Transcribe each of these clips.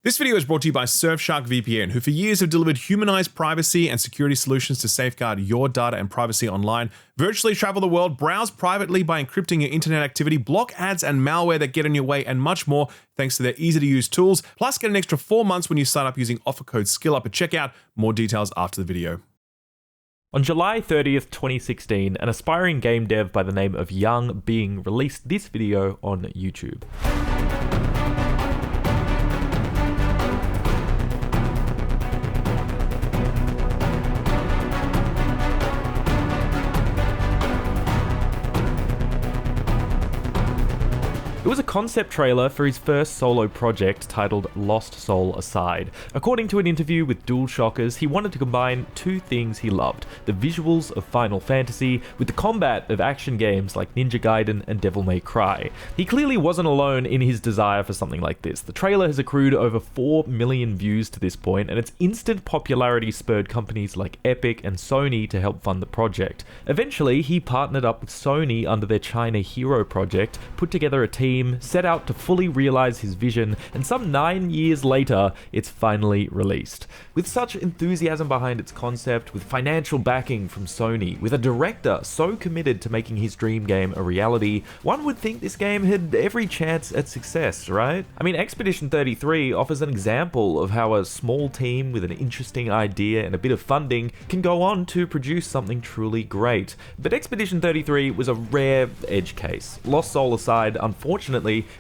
This video is brought to you by Surfshark VPN, who for years have delivered humanized privacy and security solutions to safeguard your data and privacy online. Virtually travel the world, browse privately by encrypting your internet activity, block ads and malware that get in your way, and much more thanks to their easy-to-use tools. Plus, get an extra 4 months when you sign up using offer code SKILLUP at checkout. More details after the video. On July 30th, 2016, an aspiring game dev by the name of Young Bing released this video on YouTube. It was a concept trailer for his first solo project titled Lost Soul Aside. According to an interview with DualShockers, he wanted to combine two things he loved: the visuals of Final Fantasy with the combat of action games like Ninja Gaiden and Devil May Cry. He clearly wasn't alone in his desire for something like this. The trailer has accrued over 4 million views to this point, and its instant popularity spurred companies like Epic and Sony to help fund the project. Eventually, he partnered up with Sony under their China Hero project, put together a team, set out to fully realize his vision, and some 9 years later, it's finally released. With such enthusiasm behind its concept, with financial backing from Sony, with a director so committed to making his dream game a reality, one would think this game had every chance at success, right? I mean, Expedition 33 offers an example of how a small team with an interesting idea and a bit of funding can go on to produce something truly great. But Expedition 33 was a rare edge case. Lost Soul Aside, unfortunately,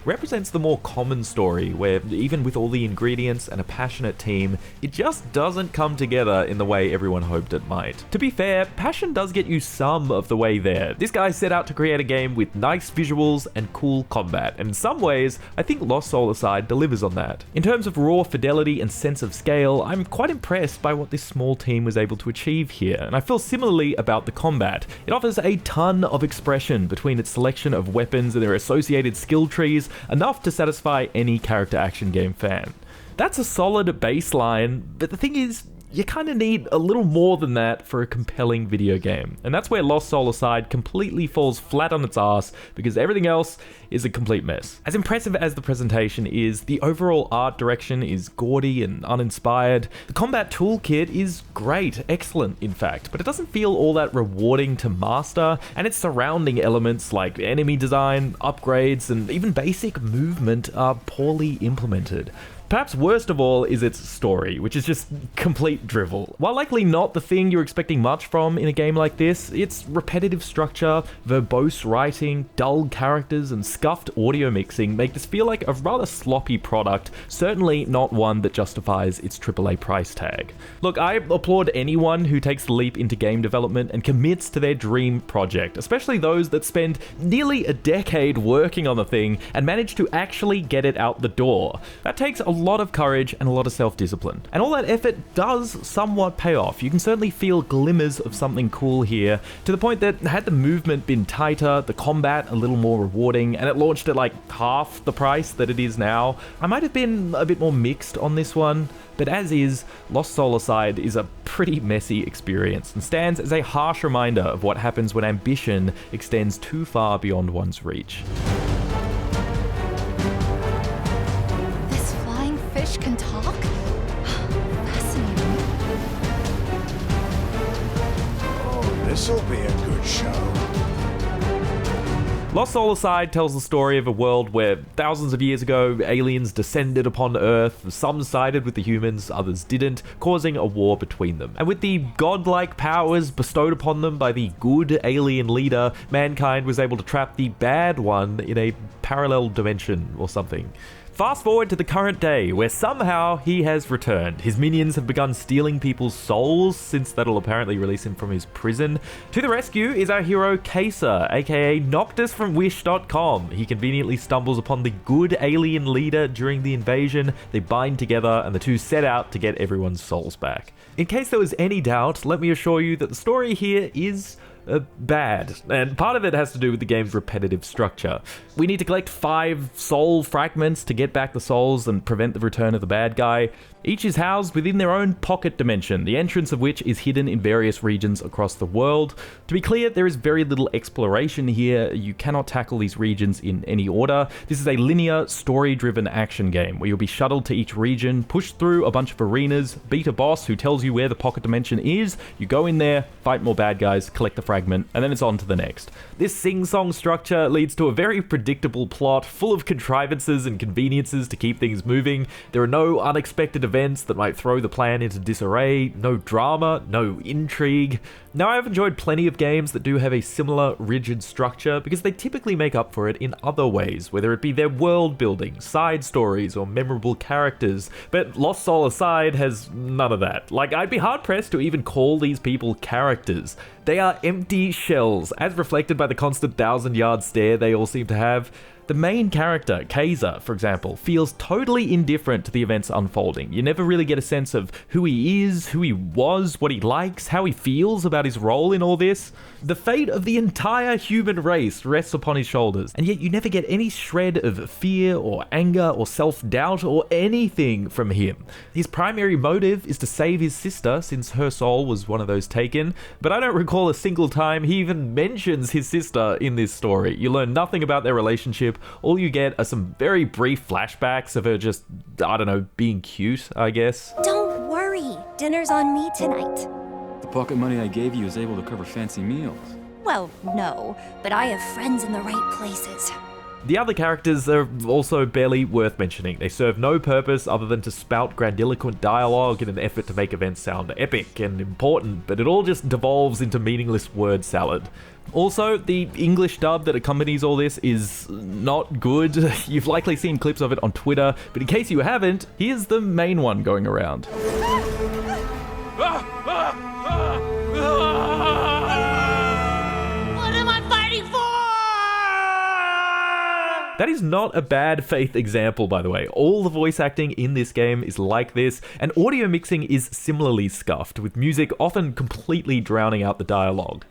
represents the more common story, where even with all the ingredients and a passionate team, it just doesn't come together in the way everyone hoped it might. To be fair, passion does get you some of the way there. This guy set out to create a game with nice visuals and cool combat, and in some ways, I think Lost Soul Aside delivers on that. In terms of raw fidelity and sense of scale, I'm quite impressed by what this small team was able to achieve here, and I feel similarly about the combat. It offers a ton of expression between its selection of weapons and their associated skill trees, enough to satisfy any character action game fan. That's a solid baseline, but the thing is, you kind of need a little more than that for a compelling video game. And that's where Lost Soul Aside completely falls flat on its ass, because everything else is a complete mess. As impressive as the presentation is, the overall art direction is gaudy and uninspired. The combat toolkit is great, excellent in fact, but it doesn't feel all that rewarding to master, and its surrounding elements like enemy design, upgrades, and even basic movement are poorly implemented. Perhaps worst of all is its story, which is just complete drivel. While likely not the thing you're expecting much from in a game like this, its repetitive structure, verbose writing, dull characters, and scuffed audio mixing make this feel like a rather sloppy product, certainly not one that justifies its AAA price tag. Look, I applaud anyone who takes the leap into game development and commits to their dream project, especially those that spend nearly a decade working on the thing and manage to actually get it out the door. That takes a lot of courage and a lot of self-discipline. And all that effort does somewhat pay off. You can certainly feel glimmers of something cool here, to the point that had the movement been tighter, the combat a little more rewarding, and it launched at like half the price that it is now, I might have been a bit more mixed on this one. But as is, Lost Soul Aside is a pretty messy experience and stands as a harsh reminder of what happens when ambition extends too far beyond one's reach. Can talk? Fascinating. Oh, this'll be a good show. Lost Soul Aside tells the story of a world where thousands of years ago, aliens descended upon Earth. Some sided with the humans, others didn't, causing a war between them. And with the godlike powers bestowed upon them by the good alien leader, mankind was able to trap the bad one in a parallel dimension or something. Fast forward to the current day, where somehow he has returned. His minions have begun stealing people's souls, since that'll apparently release him from his prison. To the rescue is our hero Kaser, aka Noctis from Wish.com. He conveniently stumbles upon the good alien leader during the invasion. They bind together, and the two set out to get everyone's souls back. In case there was any doubt, let me assure you that the story here is bad, and part of it has to do with the game's repetitive structure. We need to collect 5 soul fragments to get back the souls and prevent the return of the bad guy. Each is housed within their own pocket dimension, the entrance of which is hidden in various regions across the world. To be clear, there is very little exploration here. You cannot tackle these regions in any order. This is a linear, story-driven action game where you'll be shuttled to each region, pushed through a bunch of arenas, beat a boss who tells you where the pocket dimension is, you go in there, fight more bad guys, collect the fragment, and then it's on to the next. This sing-song structure leads to a very predictable plot, full of contrivances and conveniences to keep things moving. There are no unexpected events that might throw the plan into disarray, no drama, no intrigue. Now, I've enjoyed plenty of games that do have a similar rigid structure because they typically make up for it in other ways, whether it be their world building, side stories, or memorable characters. But Lost Soul Aside has none of that. Like, I'd be hard pressed to even call these people characters. They are empty shells, as reflected by the constant 1,000-yard stare they all seem to have. The main character, Kaiser, for example, feels totally indifferent to the events unfolding. You never really get a sense of who he is, who he was, what he likes, how he feels about his role in all this. The fate of the entire human race rests upon his shoulders, and yet you never get any shred of fear or anger or self-doubt or anything from him. His primary motive is to save his sister, since her soul was one of those taken, but I don't recall a single time he even mentions his sister in this story. You learn nothing about their relationship. All you get are some very brief flashbacks of her just, I don't know, being cute, I guess. Don't worry, dinner's on me tonight. The pocket money I gave you is able to cover fancy meals. Well, no, but I have friends in the right places. The other characters are also barely worth mentioning. They serve no purpose other than to spout grandiloquent dialogue in an effort to make events sound epic and important, but it all just devolves into meaningless word salad. Also, the English dub that accompanies all this is not good. You've likely seen clips of it on Twitter, but in case you haven't, here's the main one going around. That is not a bad faith example, by the way. All the voice acting in this game is like this, and audio mixing is similarly scuffed, with music often completely drowning out the dialogue.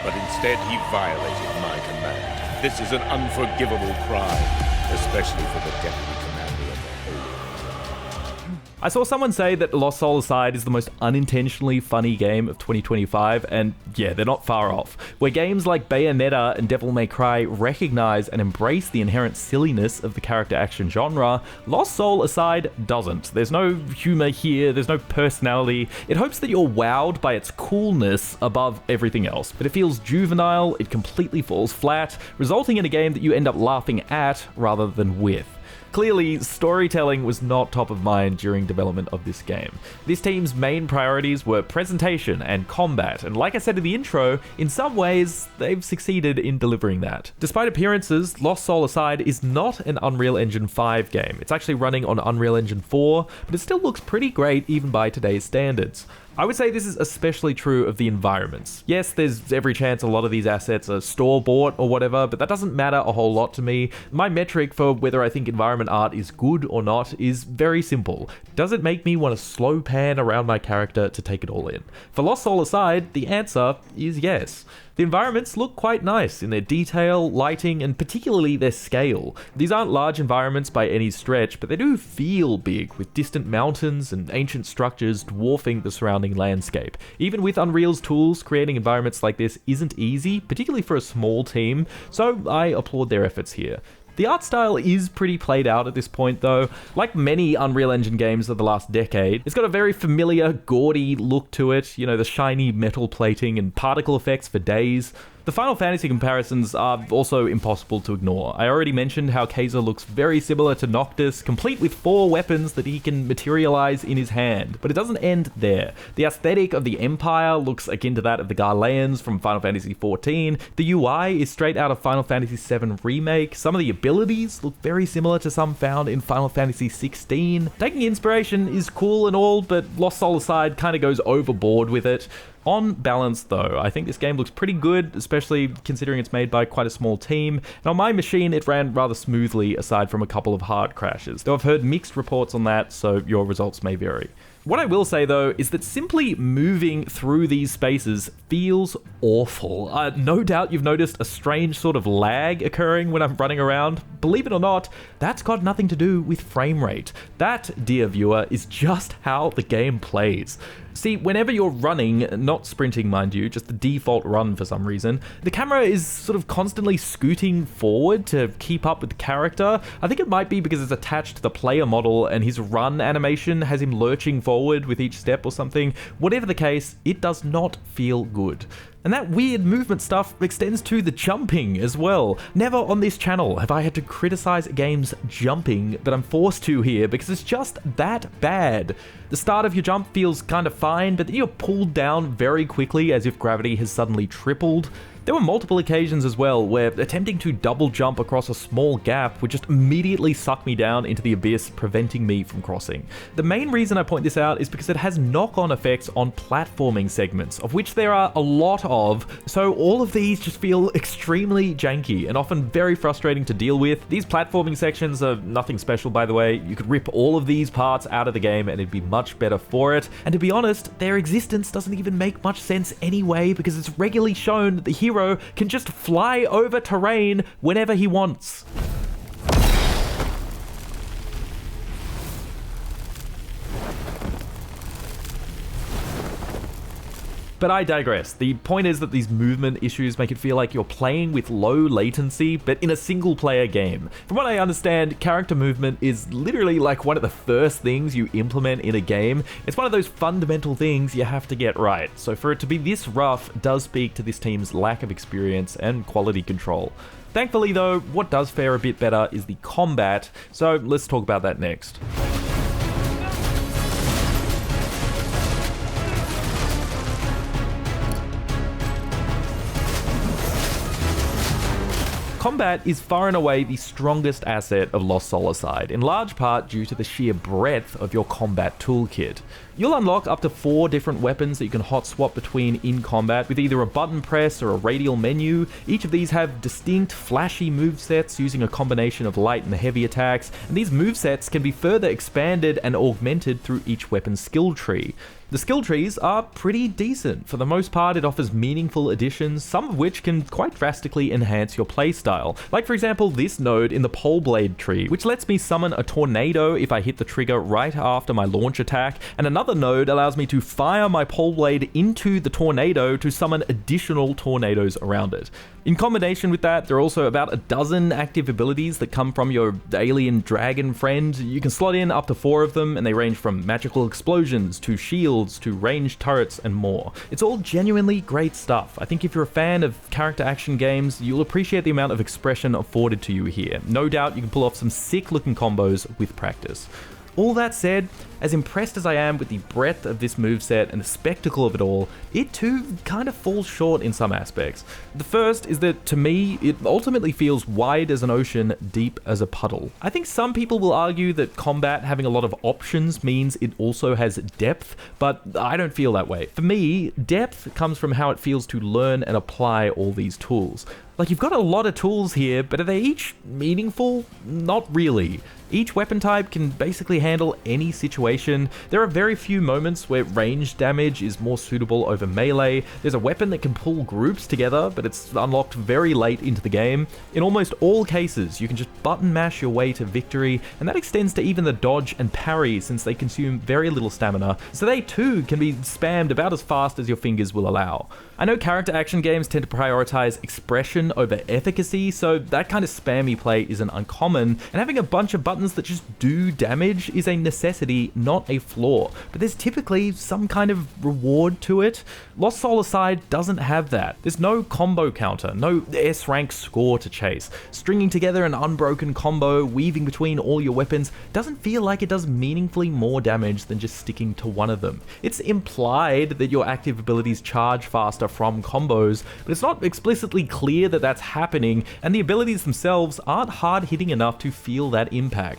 But instead he violated my command. This is an unforgivable crime, especially for the deputy commander of the whole. I saw someone say that Lost Soul Aside is the most unintentionally funny game of 2025, and yeah, they're not far off. Where games like Bayonetta and Devil May Cry recognize and embrace the inherent silliness of the character action genre, Lost Soul Aside doesn't. There's no humor here, there's no personality. It hopes that you're wowed by its coolness above everything else, but it feels juvenile, it completely falls flat, resulting in a game that you end up laughing at rather than with. Clearly, storytelling was not top of mind during development of this game. This team's main priorities were presentation and combat, and like I said in the intro, in some ways, they've succeeded in delivering that. Despite appearances, Lost Soul Aside is not an Unreal Engine 5 game. It's actually running on Unreal Engine 4, but it still looks pretty great even by today's standards. I would say this is especially true of the environments. Yes, there's every chance a lot of these assets are store-bought or whatever, but that doesn't matter a whole lot to me. My metric for whether I think environment art is good or not is very simple. Does it make me want to slow pan around my character to take it all in? For Lost Soul Aside, the answer is yes. The environments look quite nice in their detail, lighting, and particularly their scale. These aren't large environments by any stretch, but they do feel big, with distant mountains and ancient structures dwarfing the surrounding landscape. Even with Unreal's tools, creating environments like this isn't easy, particularly for a small team, so I applaud their efforts here. The art style is pretty played out at this point though. Like many Unreal Engine games of the last decade, it's got a very familiar, gaudy look to it, you know, the shiny metal plating and particle effects for days. The Final Fantasy comparisons are also impossible to ignore. I already mentioned how Kaiser looks very similar to Noctis, complete with 4 weapons that he can materialize in his hand. But it doesn't end there. The aesthetic of the Empire looks akin to that of the Garleans from Final Fantasy XIV. The UI is straight out of Final Fantasy VII Remake. Some of the abilities look very similar to some found in Final Fantasy XVI. Taking inspiration is cool and all, but Lost Soul Aside kind of goes overboard with it. On balance though, I think this game looks pretty good, especially considering it's made by quite a small team, and on my machine it ran rather smoothly aside from a couple of hard crashes, though I've heard mixed reports on that, so your results may vary. What I will say though is that simply moving through these spaces feels awful. No doubt you've noticed a strange sort of lag occurring when I'm running around. Believe it or not, that's got nothing to do with frame rate. That, dear viewer, is just how the game plays. See, whenever you're running, not sprinting mind you, just the default run for some reason, the camera is sort of constantly scooting forward to keep up with the character. I think it might be because it's attached to the player model and his run animation has him lurching forward with each step or something. Whatever the case, it does not feel good. And that weird movement stuff extends to the jumping as well. Never on this channel have I had to criticize a game's jumping, but I'm forced to here because it's just that bad. The start of your jump feels kind of fine, but then you're pulled down very quickly as if gravity has suddenly tripled. There were multiple occasions as well where attempting to double jump across a small gap would just immediately suck me down into the abyss, preventing me from crossing. The main reason I point this out is because it has knock-on effects on platforming segments, of which there are a lot of, so all of these just feel extremely janky and often very frustrating to deal with. These platforming sections are nothing special, by the way. You could rip all of these parts out of the game and it'd be much better for it. And to be honest, their existence doesn't even make much sense anyway, because it's regularly shown that the hero can just fly over terrain whenever he wants. But I digress. The point is that these movement issues make it feel like you're playing with low latency, but in a single player game. From what I understand, character movement is literally like one of the first things you implement in a game. It's one of those fundamental things you have to get right. So for it to be this rough does speak to this team's lack of experience and quality control. Thankfully though, what does fare a bit better is the combat, so let's talk about that next. Combat is far and away the strongest asset of Lost Soul Aside, in large part due to the sheer breadth of your combat toolkit. You'll unlock up to 4 different weapons that you can hot swap between in combat with either a button press or a radial menu. Each of these have distinct flashy movesets using a combination of light and heavy attacks, and these movesets can be further expanded and augmented through each weapon's skill tree. The skill trees are pretty decent. For the most part, it offers meaningful additions, some of which can quite drastically enhance your playstyle. Like for example, this node in the pole blade tree, which lets me summon a tornado if I hit the trigger right after my launch attack, and another node allows me to fire my pole blade into the tornado to summon additional tornadoes around it. In combination with that, there are also about a dozen active abilities that come from your alien dragon friend. You can slot in up to 4 of them, and they range from magical explosions to shields to ranged turrets and more. It's all genuinely great stuff. I think if you're a fan of character action games, you'll appreciate the amount of expression afforded to you here. No doubt you can pull off some sick looking combos with practice. All that said, as impressed as I am with the breadth of this moveset and the spectacle of it all, it too kind of falls short in some aspects. The first is that, to me, it ultimately feels wide as an ocean, deep as a puddle. I think some people will argue that combat having a lot of options means it also has depth, but I don't feel that way. For me, depth comes from how it feels to learn and apply all these tools. Like, you've got a lot of tools here, but are they each meaningful? Not really. Each weapon type can basically handle any situation. There are very few moments where ranged damage is more suitable over melee. There's a weapon that can pull groups together, but it's unlocked very late into the game. In almost all cases, you can just button mash your way to victory, and that extends to even the dodge and parry since they consume very little stamina, so they too can be spammed about as fast as your fingers will allow. I know character action games tend to prioritize expression over efficacy, so that kind of spammy play isn't uncommon, and having a bunch of buttons that just do damage is a necessity, not a flaw. But there's typically some kind of reward to it. Lost Soul Aside doesn't have that. There's no combo counter, no S-rank score to chase. Stringing together an unbroken combo, weaving between all your weapons, doesn't feel like it does meaningfully more damage than just sticking to one of them. It's implied that your active abilities charge faster from combos, but it's not explicitly clear that that's happening, and the abilities themselves aren't hard-hitting enough to feel that impact.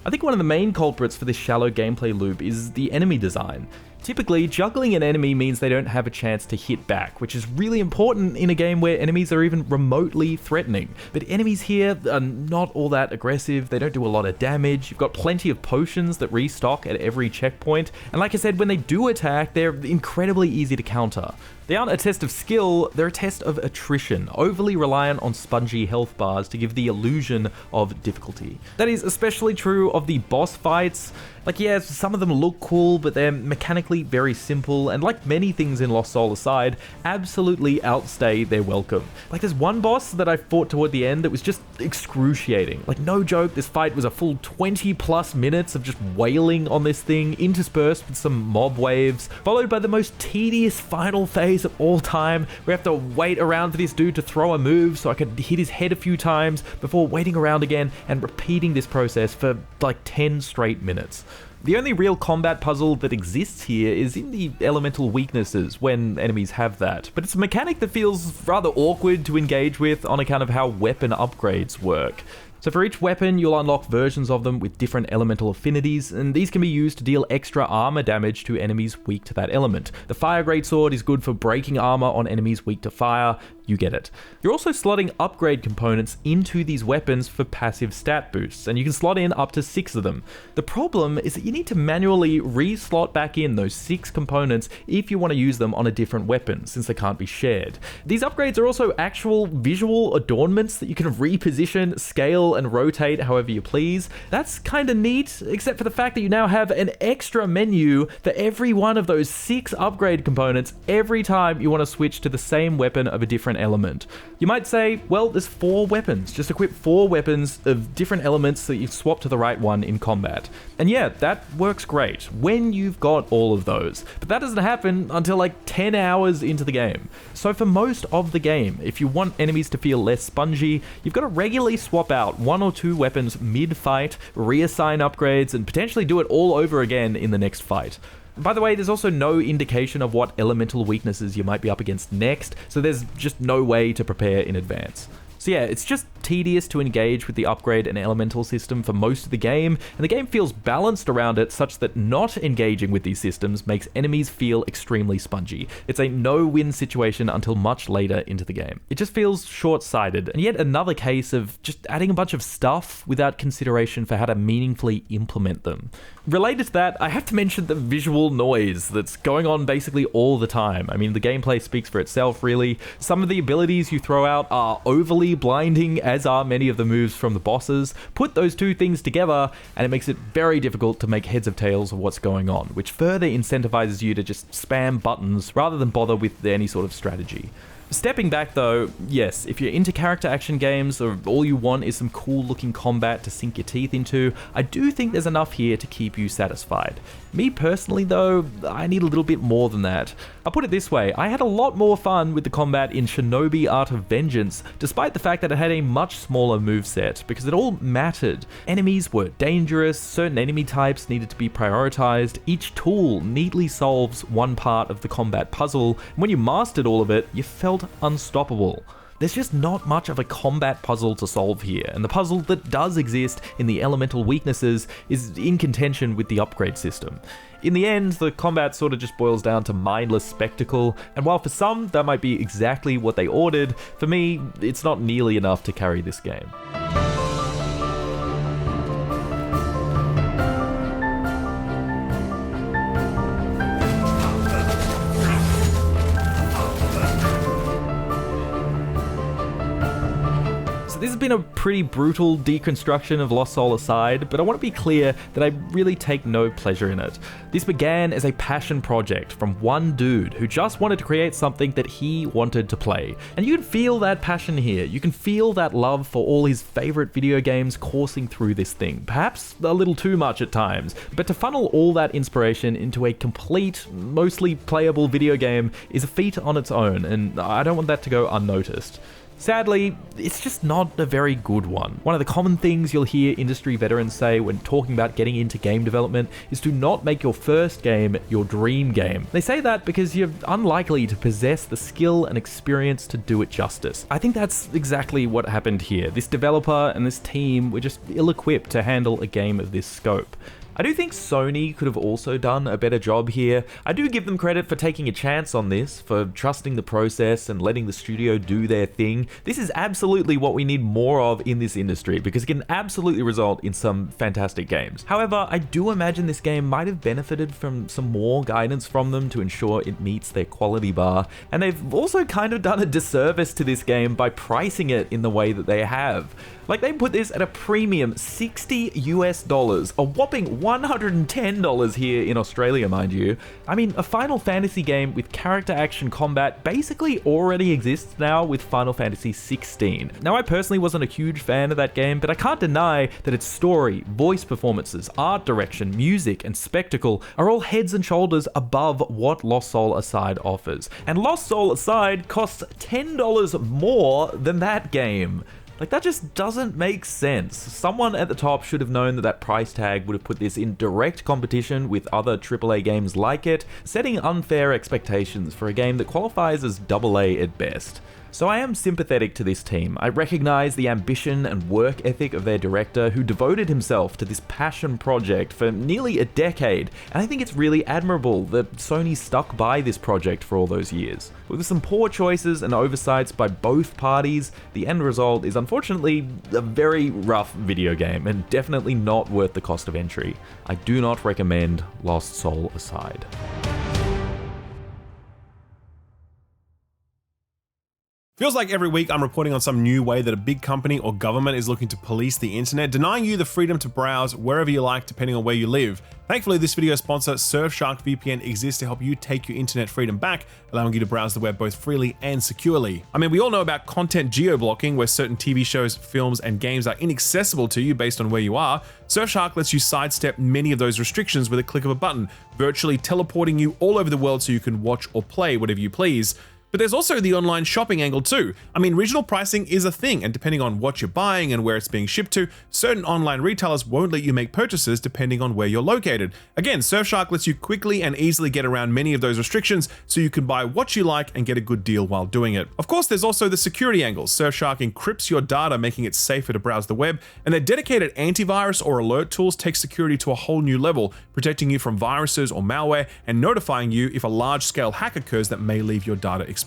I think one of the main culprits for this shallow gameplay loop is the enemy design. Typically, juggling an enemy means they don't have a chance to hit back, which is really important in a game where enemies are even remotely threatening. But enemies here are not all that aggressive, they don't do a lot of damage, you've got plenty of potions that restock at every checkpoint, and like I said, when they do attack, they're incredibly easy to counter. They aren't a test of skill, they're a test of attrition, overly reliant on spongy health bars to give the illusion of difficulty. That is especially true of the boss fights. Like, yeah, some of them look cool, but they're mechanically very simple, and like many things in Lost Soul Aside, absolutely outstay their welcome. Like, there's one boss that I fought toward the end that was just excruciating. Like, no joke, this fight was a full 20 plus minutes of just wailing on this thing, interspersed with some mob waves, followed by the most tedious final phase of all time. We have to wait around for this dude to throw a move so I could hit his head a few times before waiting around again and repeating this process for like 10 straight minutes. The only real combat puzzle that exists here is in the elemental weaknesses when enemies have that, but it's a mechanic that feels rather awkward to engage with on account of how weapon upgrades work. So for each weapon, you'll unlock versions of them with different elemental affinities, and these can be used to deal extra armor damage to enemies weak to that element. The Fire Greatsword is good for breaking armor on enemies weak to fire. You get it. You're also slotting upgrade components into these weapons for passive stat boosts, and you can slot in up to 6 of them. The problem is that you need to manually re-slot back in those 6 components if you want to use them on a different weapon, since they can't be shared. These upgrades are also actual visual adornments that you can reposition, scale, and rotate however you please. That's kind of neat, except for the fact that you now have an extra menu for every one of those 6 upgrade components every time you want to switch to the same weapon of a different element. You might say, well, there's 4 weapons. Just equip 4 weapons of different elements so you swap to the right one in combat. And yeah, that works great when you've got all of those. But that doesn't happen until like 10 hours into the game. So for most of the game, if you want enemies to feel less spongy, you've got to regularly swap out 1 or 2 weapons mid-fight, reassign upgrades, and potentially do it all over again in the next fight. By the way, there's also no indication of what elemental weaknesses you might be up against next, so there's just no way to prepare in advance. So yeah, it's just tedious to engage with the upgrade and elemental system for most of the game, and the game feels balanced around it such that not engaging with these systems makes enemies feel extremely spongy. It's a no-win situation until much later into the game. It just feels short-sighted, and yet another case of just adding a bunch of stuff without consideration for how to meaningfully implement them. Related to that, I have to mention the visual noise that's going on basically all the time. I mean, the gameplay speaks for itself, really. Some of the abilities you throw out are overly blinding, as are many of the moves from the bosses. Put those two things together, and it makes it very difficult to make heads or tails of what's going on, which further incentivizes you to just spam buttons rather than bother with any sort of strategy. Stepping back though, yes, if you're into character action games or all you want is some cool looking combat to sink your teeth into, I do think there's enough here to keep you satisfied. Me personally though, I need a little bit more than that. I'll put it this way, I had a lot more fun with the combat in Shinobi Art of Vengeance, despite the fact that it had a much smaller moveset, because it all mattered. Enemies were dangerous, certain enemy types needed to be prioritized, each tool neatly solves one part of the combat puzzle, and when you mastered all of it, you felt unstoppable. There's just not much of a combat puzzle to solve here, and the puzzle that does exist in the elemental weaknesses is in contention with the upgrade system. In the end, the combat sort of just boils down to mindless spectacle, and while for some that might be exactly what they ordered, for me, it's not nearly enough to carry this game. This has been a pretty brutal deconstruction of Lost Soul Aside, but I want to be clear that I really take no pleasure in it. This began as a passion project from one dude who just wanted to create something that he wanted to play. And you can feel that passion here. You can feel that love for all his favorite video games coursing through this thing. Perhaps a little too much at times, but to funnel all that inspiration into a complete, mostly playable video game is a feat on its own, and I don't want that to go unnoticed. Sadly, it's just not a very good one. One of the common things you'll hear industry veterans say when talking about getting into game development is to not make your first game your dream game. They say that because you're unlikely to possess the skill and experience to do it justice. I think that's exactly what happened here. This developer and this team were just ill-equipped to handle a game of this scope. I do think Sony could have also done a better job here. I do give them credit for taking a chance on this, for trusting the process and letting the studio do their thing. This is absolutely what we need more of in this industry, because it can absolutely result in some fantastic games. However, I do imagine this game might have benefited from some more guidance from them to ensure it meets their quality bar, and they've also kind of done a disservice to this game by pricing it in the way that they have. Like, they put this at a premium $60 US, a whopping $110 here in Australia, mind you. I mean, a Final Fantasy game with character action combat basically already exists now with Final Fantasy 16. Now, I personally wasn't a huge fan of that game, but I can't deny that its story, voice performances, art direction, music, and spectacle are all heads and shoulders above what Lost Soul Aside offers. And Lost Soul Aside costs $10 more than that game. Like, that just doesn't make sense. Someone at the top should have known that that price tag would have put this in direct competition with other AAA games like it, setting unfair expectations for a game that qualifies as AA at best. So I am sympathetic to this team. I recognize the ambition and work ethic of their director, who devoted himself to this passion project for nearly a decade, and I think it's really admirable that Sony stuck by this project for all those years. With some poor choices and oversights by both parties, the end result is unfortunately a very rough video game, and definitely not worth the cost of entry. I do not recommend Lost Soul Aside. Feels like every week I'm reporting on some new way that a big company or government is looking to police the internet, denying you the freedom to browse wherever you like depending on where you live. Thankfully, this video sponsor, Surfshark VPN, exists to help you take your internet freedom back, allowing you to browse the web both freely and securely. I mean, we all know about content geo-blocking, where certain TV shows, films, and games are inaccessible to you based on where you are. Surfshark lets you sidestep many of those restrictions with a click of a button, virtually teleporting you all over the world so you can watch or play whatever you please. But there's also the online shopping angle too. I mean, regional pricing is a thing, and depending on what you're buying and where it's being shipped to, certain online retailers won't let you make purchases depending on where you're located. Again, Surfshark lets you quickly and easily get around many of those restrictions so you can buy what you like and get a good deal while doing it. Of course, there's also the security angle. Surfshark encrypts your data, making it safer to browse the web, and their dedicated antivirus or alert tools take security to a whole new level, protecting you from viruses or malware and notifying you if a large-scale hack occurs that may leave your data exposed.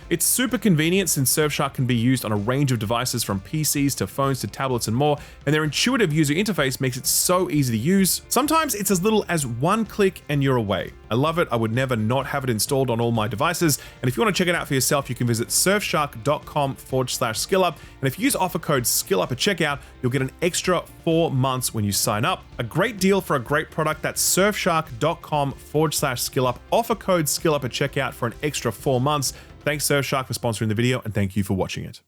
It's super convenient since Surfshark can be used on a range of devices from PCs to phones to tablets and more, and their intuitive user interface makes it so easy to use. Sometimes it's as little as one click and you're away. I love it. I would never not have it installed on all my devices. And if you want to check it out for yourself, you can visit surfshark.com/skillup. And if you use offer code SKILLUP at checkout, you'll get an extra 4 months when you sign up. A great deal for a great product. That's surfshark.com/skillup. Offer code SKILLUP at checkout for an extra 4 months. Thanks Surfshark for sponsoring the video, and thank you for watching it.